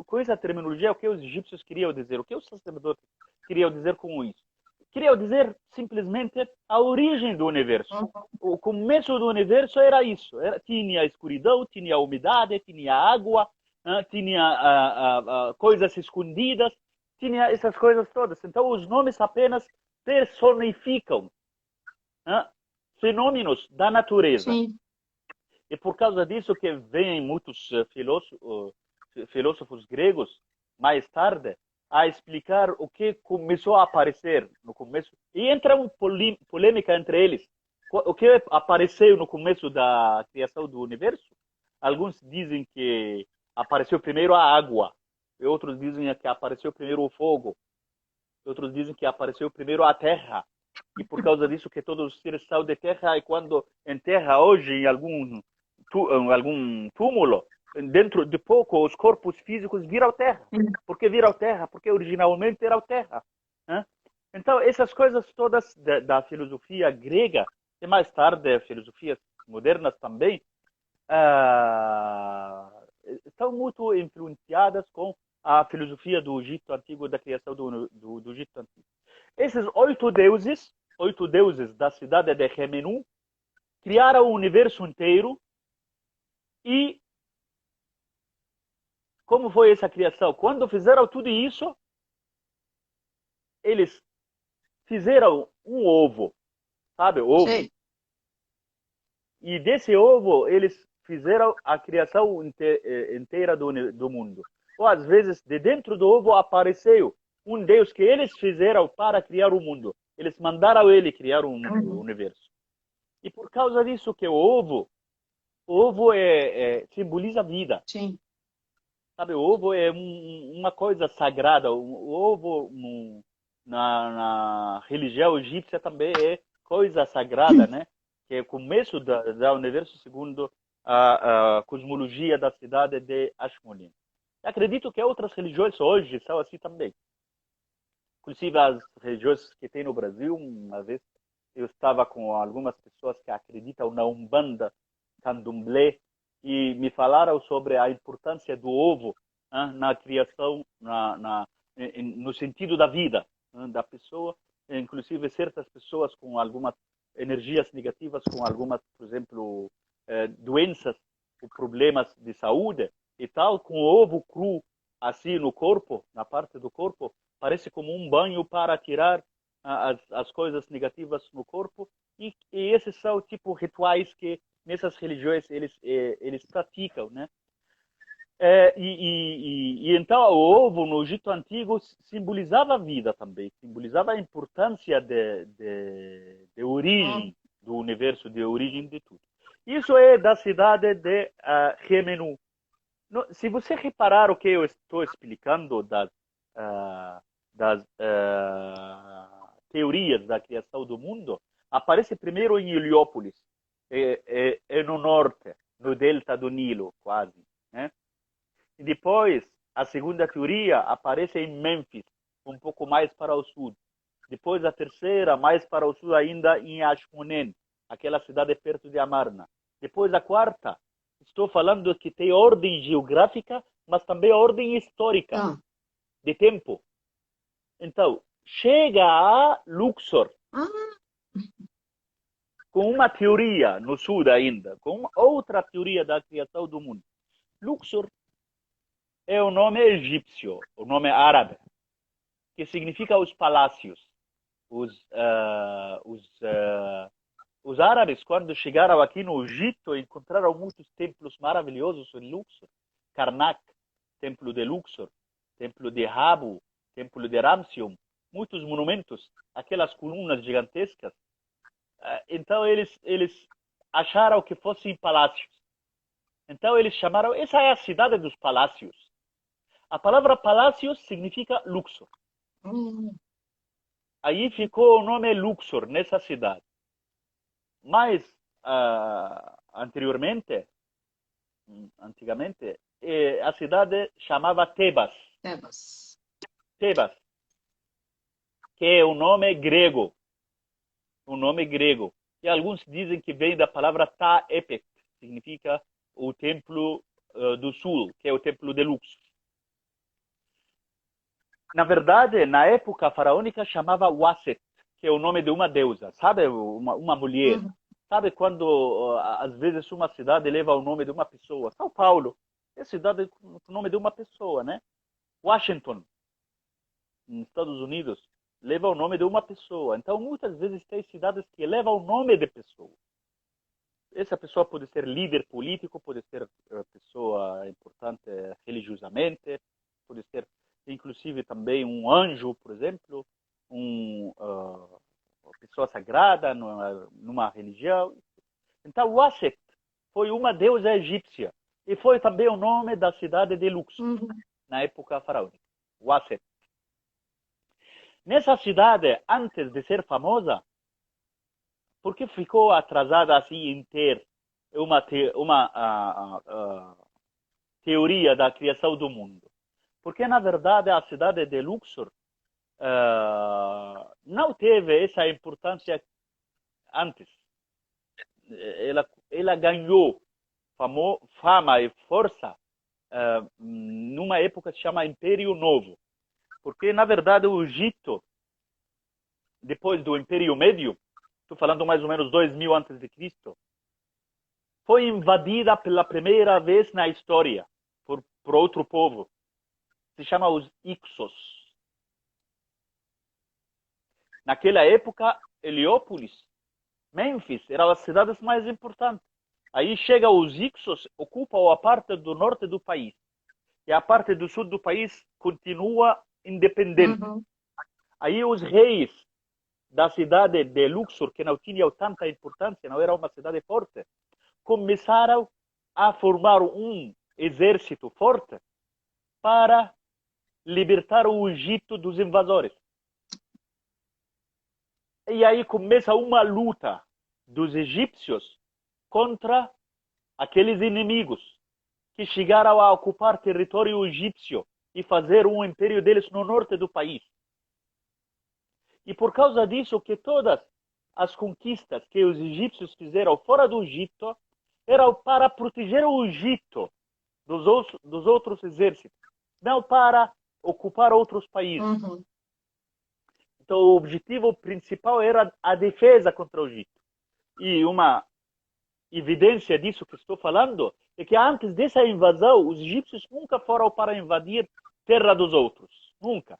com essa terminologia, o que os egípcios queriam dizer, o que os sacerdotes queriam dizer com isso? Queriam dizer simplesmente a origem do universo. O começo do universo era isso. Tinha a escuridão, tinha a umidade, tinha a água, tinha coisas escondidas, tinha essas coisas todas. Então, os nomes apenas personificam fenômenos da natureza. Sim. E por causa disso que vêm muitos filósofos gregos mais tarde a explicar o que começou a aparecer no começo. E entra uma polêmica entre eles. O que apareceu no começo da criação do universo? Alguns dizem que apareceu primeiro a água. E outros dizem que apareceu primeiro o fogo. Outros dizem que apareceu primeiro a terra. E por causa disso que todos os seres são de terra. E quando enterra hoje em algum túmulo, dentro de pouco os corpos físicos viram terra. Por que viram terra? Porque originalmente era terra. Então, essas coisas todas da filosofia grega, e mais tarde filosofias modernas também, estão muito influenciadas com a filosofia do Egito Antigo, da criação do Egito Antigo. Esses oito deuses da cidade de Remenu, criaram o universo inteiro. E como foi essa criação? Quando fizeram tudo isso, eles fizeram um ovo, sabe? Ovo. Sei. E desse ovo, eles fizeram a criação inteira do mundo. Ou às vezes, de dentro do ovo apareceu um Deus que eles fizeram para criar o mundo. Eles mandaram ele criar o universo. E por causa disso que o ovo simboliza vida. Sim. Sabe, o ovo é uma coisa sagrada. O ovo na religião egípcia também é coisa sagrada, né? Que é o começo do universo segundo a cosmologia da cidade de Ashmolean. Acredito que outras religiões hoje são assim também. Inclusive as religiões que tem no Brasil, uma vez eu estava com algumas pessoas que acreditam na Umbanda, Candomblé, e me falaram sobre a importância do ovo na criação, no sentido da vida da pessoa. Inclusive, certas pessoas com algumas energias negativas, com algumas, por exemplo, doenças ou problemas de saúde e tal, com o ovo cru assim no corpo, na parte do corpo, parece como um banho para tirar as coisas negativas no corpo. E esses são tipo rituais que nessas religiões eles praticam, né? E então o ovo no Egito Antigo simbolizava a vida também, simbolizava a importância de origem do universo, de origem de tudo. Isso é da cidade de Remenu. Se você reparar o que eu estou explicando das teorias da criação do mundo, aparece primeiro em Heliópolis, no norte, no delta do Nilo, quase, né? E depois, a segunda teoria aparece em Mênfis, um pouco mais para o sul. Depois, a terceira, mais para o sul ainda, em Ashmonen, aquela cidade perto de Amarna. Depois, a quarta, estou falando que tem ordem geográfica, mas também ordem histórica, de tempo. Então, chega a Luxor, com uma teoria no sul ainda, com outra teoria da criação do mundo. Luxor é o nome egípcio, o nome árabe, que significa os palácios, os árabes, quando chegaram aqui no Egito, encontraram muitos templos maravilhosos em Luxor. Karnak, templo de Luxor, templo de Rabu, templo de Ramsium, muitos monumentos, aquelas colunas gigantescas. Então eles acharam que fossem palácios. Então eles chamaram, essa é a cidade dos palácios. A palavra palácios significa Luxor. Aí ficou o nome Luxor nessa cidade. Mas antigamente, a cidade chamava Tebas. Tebas. Tebas, que é um nome grego. Um nome grego. E alguns dizem que vem da palavra Ta-Epet, significa o templo do sul, que é o templo de Luxor. Na verdade, na época faraônica chamava Waset, que é o nome de uma deusa, sabe? Uma mulher. Sabe quando, às vezes, uma cidade leva o nome de uma pessoa? São Paulo é cidade com o nome de uma pessoa, né? Washington, nos Estados Unidos, leva o nome de uma pessoa. Então, muitas vezes, tem cidades que levam o nome de pessoa. Essa pessoa pode ser líder político, pode ser pessoa importante religiosamente, pode ser, inclusive, também um anjo, por exemplo, uma pessoa sagrada numa religião. Então, Waset foi uma deusa egípcia e foi também o nome da cidade de Luxor, na época faraônica. Waset. Nessa cidade, antes de ser famosa, porque ficou atrasada assim em ter uma teoria da criação do mundo? Porque, na verdade, a cidade de Luxor não teve essa importância antes. Ela ganhou fama e força numa época que se chama Império Novo. Porque, na verdade, o Egito, depois do Império Médio, estou falando mais ou menos 2000 antes de Cristo, foi invadida pela primeira vez na história por outro povo. Se chama os Ixos. Naquela época, Heliópolis, Mênfis, eram as cidades mais importantes. Aí chega os Ixos, ocupam a parte do norte do país. E a parte do sul do país continua independente. Aí os reis da cidade de Luxor, que não tinham tanta importância, não era uma cidade forte, começaram a formar um exército forte para libertar o Egito dos invasores. E aí começa uma luta dos egípcios contra aqueles inimigos que chegaram a ocupar território egípcio e fazer um império deles no norte do país. E por causa disso que todas as conquistas que os egípcios fizeram fora do Egito eram para proteger o Egito dos outros exércitos, não para ocupar outros países. Então, o objetivo principal era a defesa contra o Egito. E uma evidência disso que estou falando é que antes dessa invasão, os egípcios nunca foram para invadir terra dos outros. Nunca.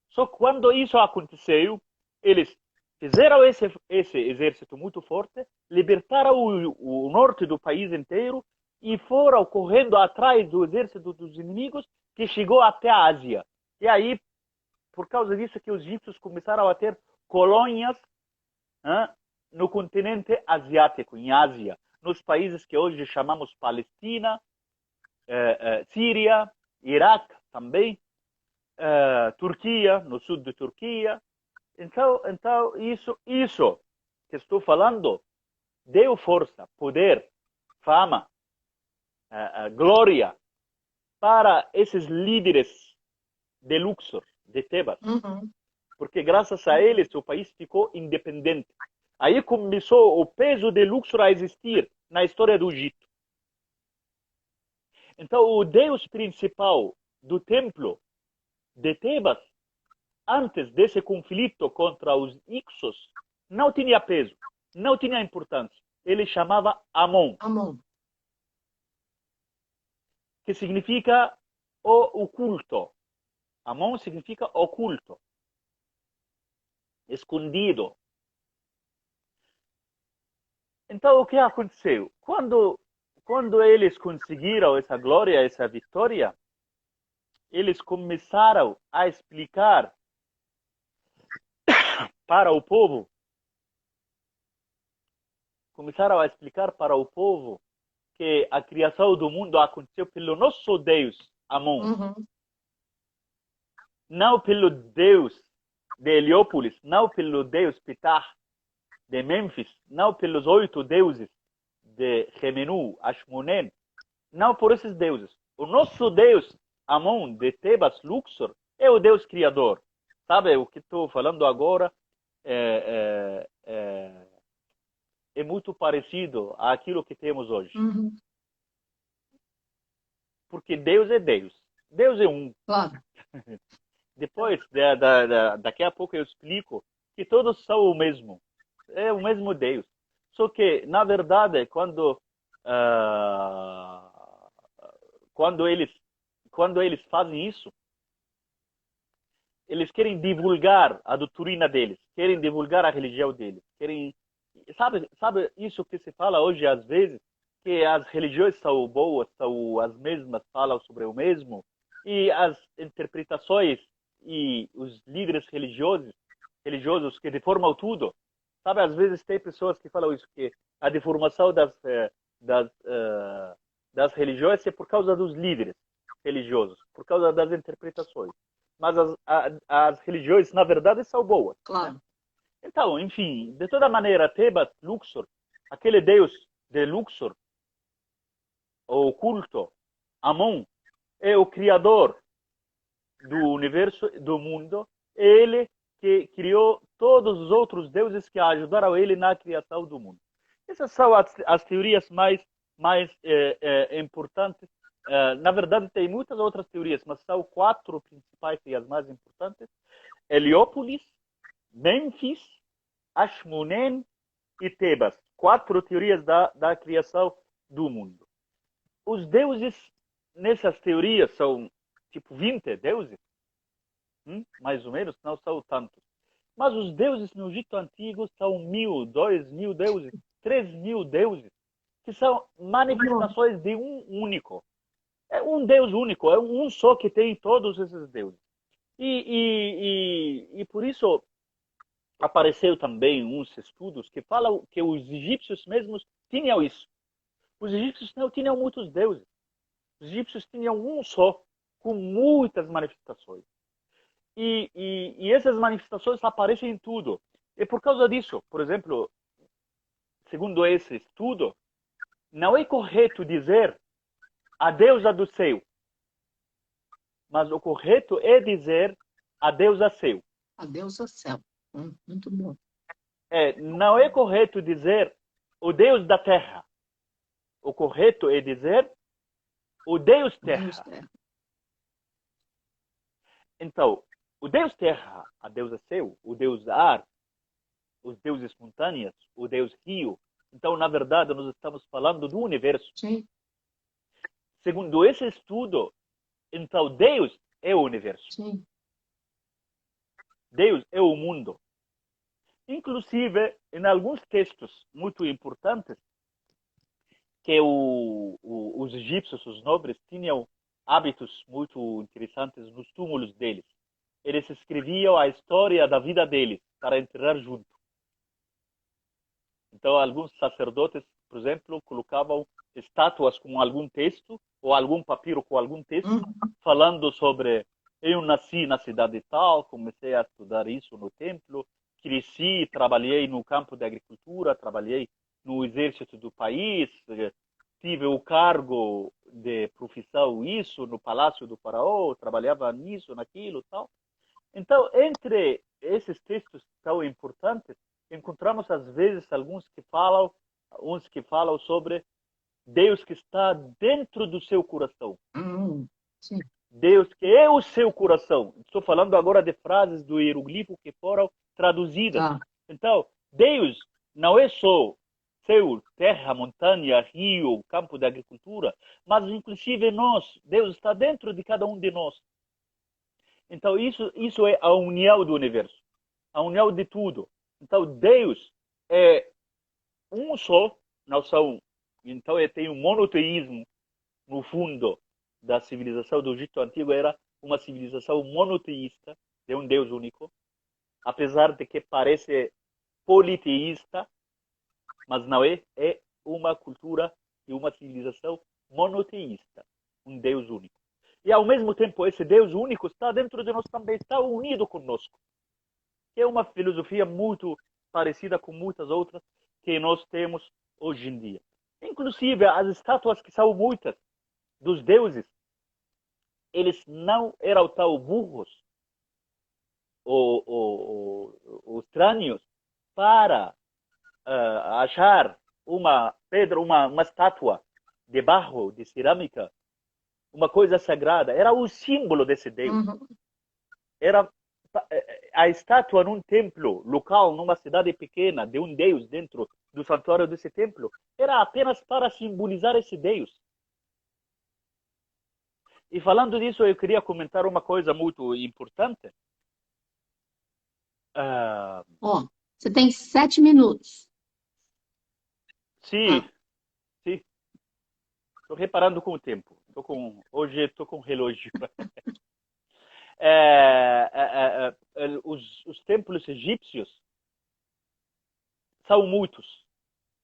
Só que quando isso aconteceu, eles fizeram esse exército muito forte, libertaram o norte do país inteiro e foram correndo atrás do exército dos inimigos que chegou até a Ásia. E aí, por causa disso que os egípcios começaram a ter colônias no continente asiático, em Ásia, nos países que hoje chamamos Palestina, Síria, Iraque também, Turquia, no sul de Turquia. Então isso que estou falando deu força, poder, fama, glória para esses líderes de Luxor, de Tebas. Porque graças a eles o país ficou independente. Aí começou o peso de Luxor a existir na história do Egito. Então o deus principal do templo de Tebas, antes desse conflito contra os Ixos, não tinha peso, não tinha importância. Ele chamava Amon. Que significa o oculto. Amon significa oculto, escondido. Então, o que aconteceu? Quando eles conseguiram essa glória, essa vitória, eles para o povo, começaram a explicar para o povo que a criação do mundo aconteceu pelo nosso Deus, Amon, Uhum. não pelo Deus de Heliópolis, não pelo Deus Ptah de Mênfis, não pelos 8 deuses de Remenu, Ashmonen, não por esses deuses. O nosso Deus, Amon, de Tebas, Luxor, é o Deus Criador. Sabe o que estou falando agora? É muito parecido àquilo que temos hoje. Uhum. Porque Deus é Deus. Deus é um. Claro. Depois, daqui a pouco eu explico que todos são o mesmo. É o mesmo Deus. Só que, na verdade, quando eles, quando eles fazem isso, eles querem divulgar a doutrina deles, querem divulgar a religião deles, querem, sabe isso que se fala hoje às vezes, que as religiões são boas, são as mesmas, falam sobre o mesmo, e as interpretações e os líderes religiosos que deformam tudo. Sabe, às vezes tem pessoas que falam isso, que a deformação das, uh, das religiões é por causa dos líderes religiosos, por causa das interpretações. Mas as religiões, na verdade, são boas. Né? Claro. Então, enfim, de toda maneira, Tebas, Luxor, aquele deus de Luxor, o culto, Amon, é o criador do universo, do mundo, ele que criou todos os outros deuses que ajudaram ele na criação do mundo. Essas são as teorias mais importantes. Na verdade, tem muitas outras teorias, mas são 4 principais e as mais importantes. Heliópolis, Mênfis, Ashmonen e Tebas. 4 teorias da criação do mundo. Os deuses nessas teorias são tipo 20 deuses, mais ou menos, não são tantos. Mas os deuses no Egito Antigo são 1.000, 2.000 deuses, 3.000 deuses, que são manifestações de um único. É um Deus único, é um só que tem todos esses deuses. E por isso apareceu também uns estudos que falam que os egípcios mesmos tinham isso. Os egípcios não tinham muitos deuses. Os egípcios tinham um só, com muitas manifestações. E essas manifestações aparecem em tudo. E por causa disso, por exemplo, segundo esse estudo, não é correto dizer a deusa do céu, mas o correto é dizer a deusa céu. A deusa céu. Muito bom. Não é correto dizer o Deus da terra. O correto é dizer o Deus terra. Deus terra. Então, o Deus terra, a deusa céu, o Deus ar, os deuses montanhas, o Deus rio. Então, na verdade, nós estamos falando do universo. Sim. Segundo esse estudo, então Deus é o universo. Sim. Deus é o mundo. Inclusive, em alguns textos muito importantes, que os egípcios, os nobres, tinham hábitos muito interessantes nos túmulos deles. Eles escreviam a história da vida deles para enterrar junto. Então, alguns sacerdotes, por exemplo, colocavam estátuas com algum texto ou algum papiro com algum texto, falando sobre eu nasci na cidade tal, comecei a estudar isso no templo, cresci, trabalhei no campo de agricultura, trabalhei no exército do país, tive o cargo de profissão isso no palácio do faraó, trabalhava nisso, naquilo, tal. Então, entre esses textos tão importantes, encontramos às vezes uns que falam sobre Deus que está dentro do seu coração. Sim. Deus que é o seu coração. Estou falando agora de frases do hieroglifo que foram traduzidas. Tá. Então, Deus não é só céu, terra, montanha, rio, campo de agricultura, mas inclusive nós. Deus está dentro de cada um de nós. Então, isso é a união do universo, a união de tudo. Então, Deus é um só, não são. Então, tem um monoteísmo no fundo da civilização do Egito Antigo, era uma civilização monoteísta, de um Deus único, apesar de que parece politeísta, mas não é, é uma cultura e uma civilização monoteísta, um Deus único. E ao mesmo tempo, esse Deus único está dentro de nós também, está unido conosco, que é uma filosofia muito parecida com muitas outras que nós temos hoje em dia. Inclusive, as estátuas que são muitas dos deuses, eles não eram tão burros ou estranhos para achar uma pedra, uma estátua de barro, de cerâmica, uma coisa sagrada. Era o símbolo desse Deus. Uhum. Era a estátua num templo local, numa cidade pequena, de um Deus dentro do santuário desse templo, era apenas para simbolizar esse Deus. E falando disso, eu queria comentar uma coisa muito importante. Ó, você tem 7 minutos. Sim, Ah, sim. Estou reparando com o tempo. Hoje estou com relógio. Os templos egípcios são muitos,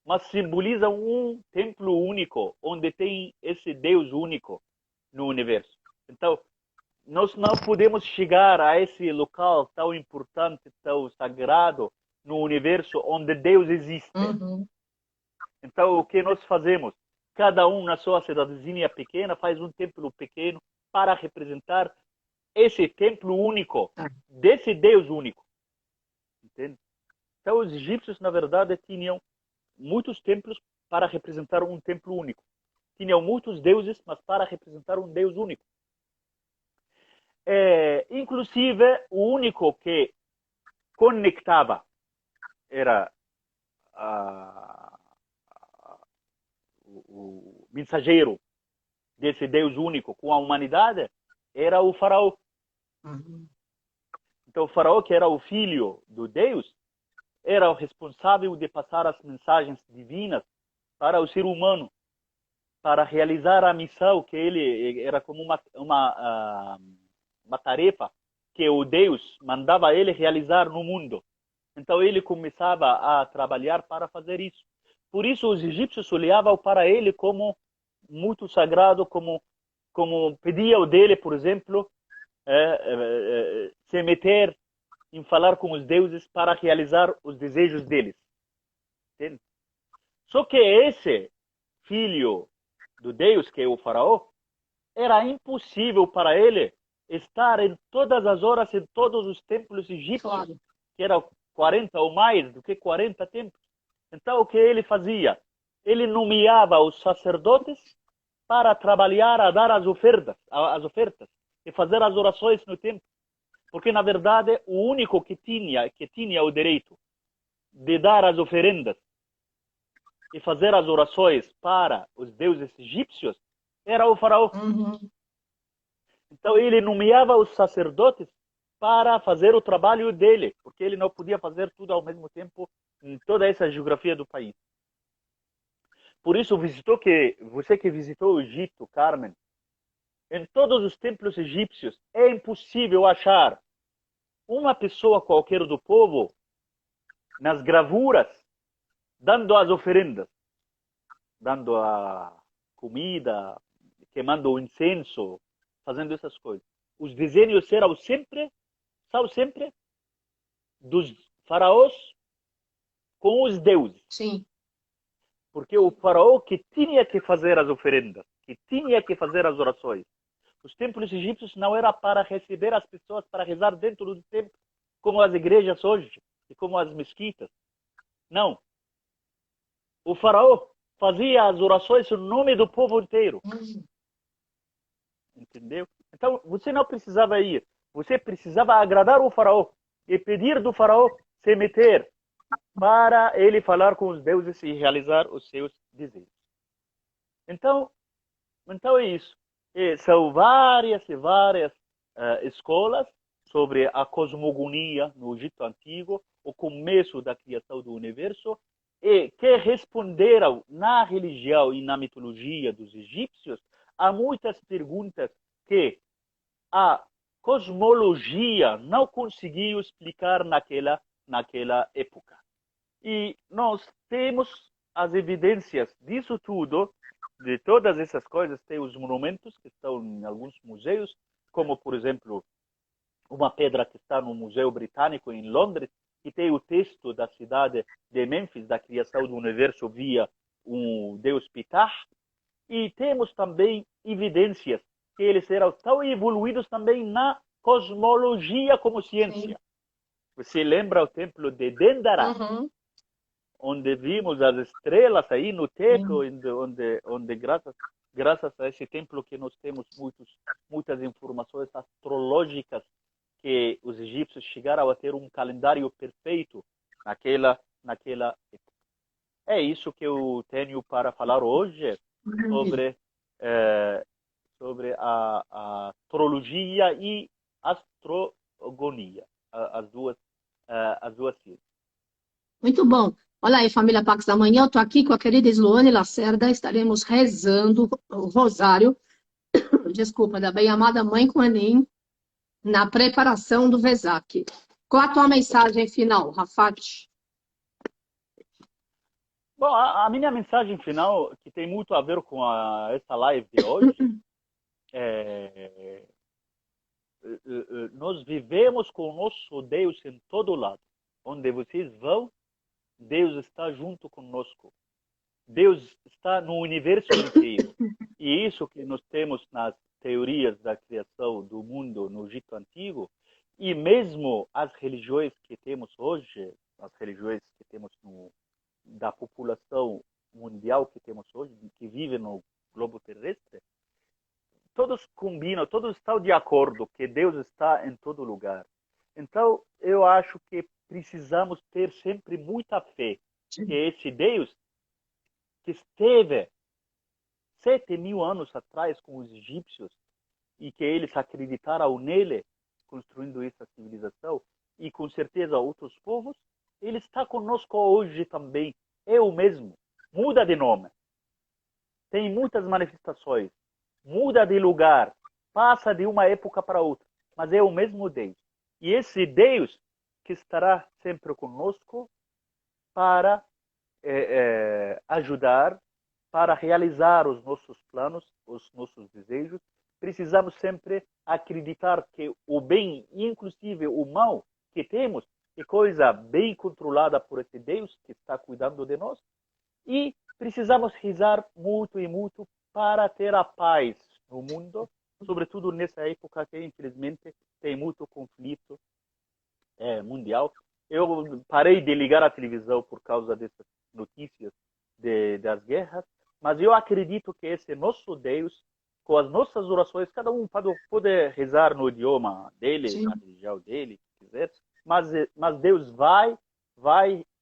mas simbolizam um templo único, onde tem esse Deus único no universo. Então, nós não podemos chegar a esse local tão importante, tão sagrado no universo, onde Deus existe. uhum. Então, o que nós fazemos? Cada um na sua cidadezinha pequena faz um templo pequeno para representar esse templo único, desse Deus único. Entende? Então, os egípcios, na verdade, tinham muitos templos para representar um templo único. Tinham muitos deuses, mas para representar um Deus único. Inclusive, o único que conectava era o mensageiro desse Deus único com a humanidade, era o faraó. Uhum. Então, o faraó, que era o filho do Deus, era o responsável de passar as mensagens divinas para o ser humano, para realizar a missão que ele era como uma tarefa que o Deus mandava ele realizar no mundo. Então ele começava a trabalhar para fazer isso. Por isso os egípcios olhavam para ele como muito sagrado, como pediam dele, por exemplo, se meter em falar com os deuses para realizar os desejos deles. Entende? Só que esse filho do Deus, que é o faraó, era impossível para ele estar em todas as horas em todos os templos egípcios, Claro. que eram 40 ou mais do que 40 templos. Então, o que ele fazia? Ele nomeava os sacerdotes para trabalhar a dar as ofertas e fazer as orações no templo. Porque, na verdade, o único que tinha o direito de dar as oferendas e fazer as orações para os deuses egípcios era o faraó. Uhum. Então ele nomeava os sacerdotes para fazer o trabalho dele, porque ele não podia fazer tudo ao mesmo tempo em toda essa geografia do país. Por isso, você que visitou o Egito, Carmen, em todos os templos egípcios é impossível achar uma pessoa qualquer do povo nas gravuras dando as oferendas, dando a comida, queimando o incenso, fazendo essas coisas. Os desenhos são sempre dos faraós com os deuses. Sim. Porque o faraó que tinha que fazer as oferendas, que tinha que fazer as orações. Os templos egípcios não era para receber as pessoas para rezar dentro do templo, como as igrejas hoje e como as mesquitas. Não. O faraó fazia as orações em nome do povo inteiro. Entendeu? Então, você não precisava ir. Você precisava agradar o faraó e pedir do faraó se meter para ele falar com os deuses e realizar os seus desejos. Então é isso. E são várias e várias escolas sobre a cosmogonia no Egito Antigo, o começo da criação do universo e que responderam na religião e na mitologia dos egípcios a muitas perguntas que a cosmologia não conseguiu explicar naquela época. E nós temos as evidências disso tudo, de todas essas coisas. Tem os monumentos que estão em alguns museus, como, por exemplo, uma pedra que está no Museu Britânico em Londres, que tem o texto da cidade de Mênfis, da criação do universo via um deus Ptah. E temos também evidências que eles eram tão evoluídos também na cosmologia como ciência. Sim. Você lembra o templo de Dendera, onde vimos as estrelas aí no teto, onde graças a esse templo que nós temos muitas informações astrológicas, que os egípcios chegaram a ter um calendário perfeito naquela época. É isso que eu tenho para falar hoje sobre a astrologia e astrogonia, as duas ciências. Muito bom. Olha aí, família Pax, amanhã eu estou aqui com a querida Sloane Lacerda, estaremos rezando o rosário, desculpa, da bem-amada Mãe Kuan-Yin, na preparação do Vesak. Qual a tua mensagem final, Rafat? Bom, a minha mensagem final, que tem muito a ver com essa live de hoje, nós vivemos com o nosso Deus em todo lado. Onde vocês vão, Deus está junto conosco. Deus está no universo inteiro. E isso que nós temos nas teorias da criação do mundo no Egito Antigo, e mesmo as religiões que temos hoje, as religiões que temos da população mundial que temos hoje, que vive no globo terrestre, todos combinam, todos estão de acordo que Deus está em todo lugar. Então, eu acho que precisamos ter sempre muita fé que esse Deus que esteve 7.000 anos atrás com os egípcios e que eles acreditaram nele, construindo essa civilização, e com certeza outros povos, ele está conosco hoje também. É o mesmo. Muda de nome. Tem muitas manifestações. Muda de lugar. Passa de uma época para outra. Mas é o mesmo Deus. E esse Deus que estará sempre conosco para ajudar, para realizar os nossos planos, os nossos desejos. Precisamos sempre acreditar que o bem, inclusive o mal que temos, é coisa bem controlada por esse Deus que está cuidando de nós. E precisamos rezar muito e muito para ter a paz no mundo, sobretudo nessa época que, infelizmente, tem muito conflito mundial. Eu parei de ligar a televisão por causa dessas notícias das guerras, mas eu acredito que esse nosso Deus, com as nossas orações, cada um pode rezar no idioma dele, sim, na religião dele, se quiser, mas Deus vai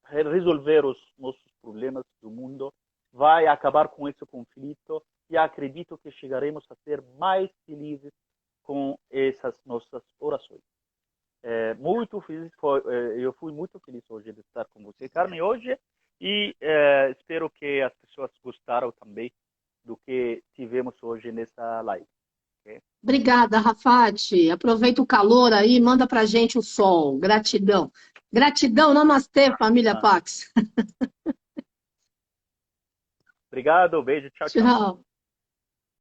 resolver os nossos problemas do mundo, vai acabar com esse conflito, e acredito que chegaremos a ser mais felizes com essas nossas orações. Muito feliz, eu fui muito feliz hoje de estar com você, Carmen, hoje, e espero que as pessoas gostaram também do que tivemos hoje nessa live. Okay? Obrigada, Rafat. Aproveita o calor aí, manda pra gente o sol. Gratidão. Gratidão, namastê, família Pax. Obrigado, beijo, tchau, tchau. Tchau.